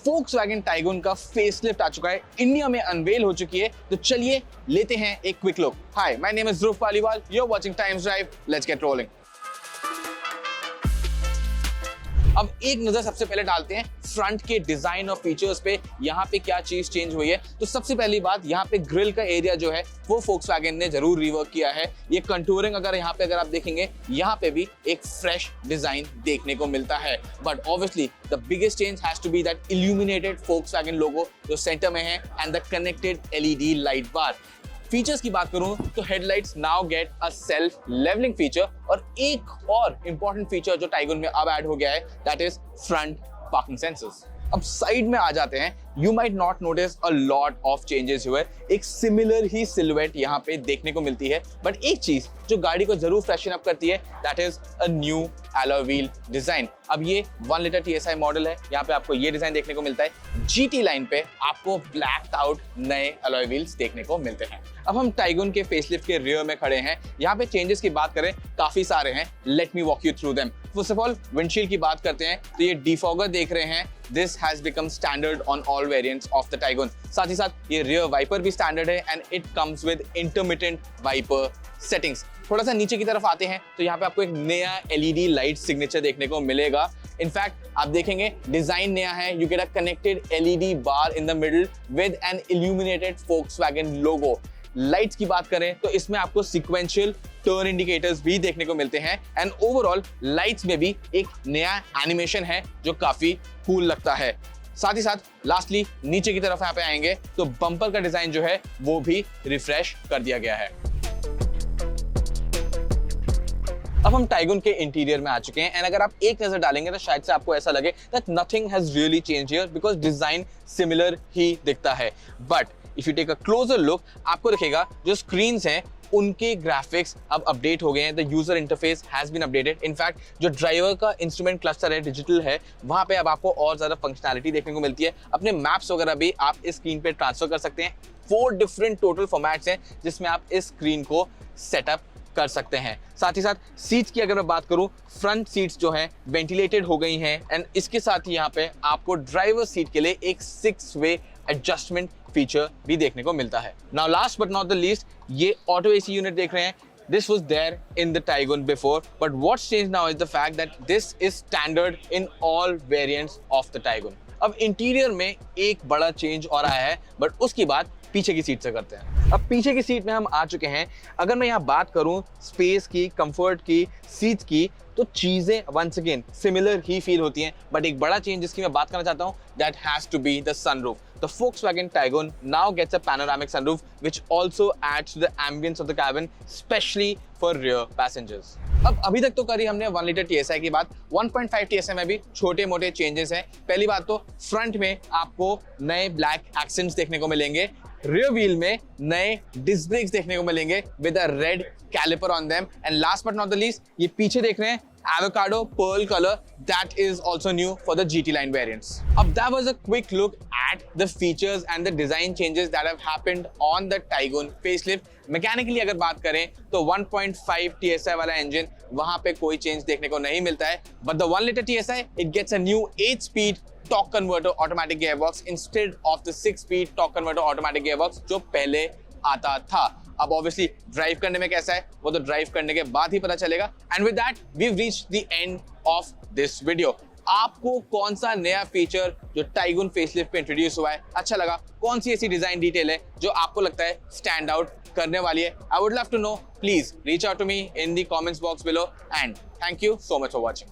Volkswagen Tiguan का facelift आ चुका है, इंडिया में अनवेल हो चुकी है, तो चलिए लेते हैं एक quick look. Hi, my name is Dhruv Paliwal, you are watching Times Drive, let's get rolling. अब एक नजर सबसे पहले डालते हैं फ्रंट के डिजाइन और फीचर्स पे, यहाँ पे क्या चीज चेंज हुई है। तो सबसे पहली बात, यहाँ पे ग्रिल का एरिया जो है वो Volkswagen ने जरूर रिवर्क किया है। ये कंटूरिंग अगर आप देखेंगे, यहाँ पे भी एक फ्रेश डिजाइन देखने को मिलता है। But obviously the biggest change has to be that illuminated Volkswagen logo जो सेंटर में है and the connected LED light bar. Features की बात करूं तो headlights now get a self levelling feature, और एक और इंपॉर्टेंट फीचर जो टाइगन में अब ऐड हो गया है, that is front parking sensors. अब साइड में आ जाते हैं, you might not notice a lot of changes हुए, एक सिमिलर ही सिलुएट यहाँ पे देखने को मिलती है। बट एक चीज जो गाड़ी को जरूर फ्रेशन अप करती है, that is a new alloy wheel design. अब ये 1 लीटर TSI मॉडल है, यहाँ पे आपको ये डिजाइन देखने को मिलता है। GT लाइन पे आपको ब्लैक्ड आउट नए एलॉय व्हील्स देखने को मिलते हैं। अब हम टाइगन के फेसलिफ्ट के रियर में खड़े हैं। यहाँ पे चेंजेस की बात करें, काफी सारे हैं, let me walk you through them. First of all windshield की बात करते हैं तो ये डिफॉगर देख रहे हैं, this has become standard on all variants of the Taigun. साथ ही साथ ये रियर वाइपर भी स्टैंडर्ड है and it comes with intermittent wiper settings. थोड़ा सा नीचे की तरफ आते हैं तो यहाँ पे आपको एक नया LED लाइट सिग्नेचर देखने को मिलेगा। इनफैक्ट आप देखेंगे डिजाइन नया है, you get a connected LED bar in the middle with an illuminated Volkswagen logo. Lights की बात करें तो इसमें आपको सीक्वेंशियल टर्न इंडिकेटर्स भी देखने को मिलते हैं एंड ओवरऑल लाइट्स में भी एक नया एनिमेशन है जो काफी कूल लगता है। साथ ही साथ लास्टली नीचे की तरफ यहाँ पे आएंगे तो बम्पर का डिजाइन जो है वो भी रिफ्रेश कर दिया गया है। अब हम टाइगन के इंटीरियर में आ चुके हैं एंड अगर आप एक नजर डालेंगे तो शायद से आपको ऐसा लगे that nothing has really changed here because design similar ही दिखता है। But if you take a closer look, आपको दिखेगा जो स्क्रीन्स हैं उनके ग्राफिक्स अब अपडेट हो गए हैं। The user interface has been updated. In fact जो ड्राइवर का इंस्ट्रूमेंट क्लस्टर है, डिजिटल है, वहां पे अब आपको और ज्यादा फंक्शनैलिटी देखने को मिलती है। अपने मैप्स वगैरह भी आप इस स्क्रीन पे ट्रांसफर कर सकते हैं। 4 डिफरेंट टोटल फॉर्मेट्स हैं जिसमें आप इस स्क्रीन को सेटअप कर सकते हैं। साथ ही साथ सीट्स की अगर मैं बात करूं, फ्रंट सीट्स जो हैं वेंटिलेटेड हो गई हैं एंड इसके साथ ही यहाँ पे आपको ड्राइवर सीट के लिए एक 6 वे एडजस्टमेंट फीचर भी देखने को मिलता है। Now last but not the least, ये ऑटो AC यूनिट देख रहे हैं। This was there in the Tiguan before, but what's changed now is the fact that this is standard in all variants of the Tiguan. अब interior में एक बड़ा change और आया है, बट उसकी बात पीछे की सीट से करते हैं। अब पीछे की सीट में हम आ चुके हैं। अगर मैं यहाँ बात करूँ स्पेस की, कंफर्ट की, सीट्स की, तो चीजें वंस अगेन सिमिलर ही फील होती हैं। बट एक बड़ा चेंज जिसकी मैं बात करना चाहता हूँ, that has to be the sunroof. The Volkswagen Tiguan now gets a panoramic sunroof, which also adds to the ambience of the cabin, especially for rear passengers. अब अभी तक तो करी हमने 1 लीटर TSI की बात, 1.5 TSI में भी छोटे मोटे चेंजेस हैं। पहली बात तो फ्रंट में आपको नए ब्लैक एक्सेंट्स देखने को मिलेंगे, रियर व्हील में नए डिस्क ब्रेक्स देखने को मिलेंगे with a red caliper on them, and last but not the least, ये पीछे देख रहे हैं avocado pearl color, that is also new for the GT line variants. Ab that was a quick look at the features and the design changes that have happened on the Tiguan facelift. Mechanically अगर बात करें तो 1.5 TSI वाला engine वहां पे कोई change देखने को नहीं मिलता है, but the 1 liter TSI it gets a new 8-speed torque converter automatic gearbox instead of the 6-speed torque converter automatic gearbox जो पहले आता था। अब ऑब्वियसली ड्राइव करने में कैसा है वो तो ड्राइव करने के बाद ही पता चलेगा। And with that we have reached the end of this video. आपको कौन सा नया फीचर जो टाइगन फेसलिफ्ट पे इंट्रोड्यूस हुआ है अच्छा लगा? कौन सी ऐसी डिजाइन डिटेल है जो आपको लगता है स्टैंड आउट करने वाली है? I would love to know. Please reach out to me in the comments box below and thank you so much for watching.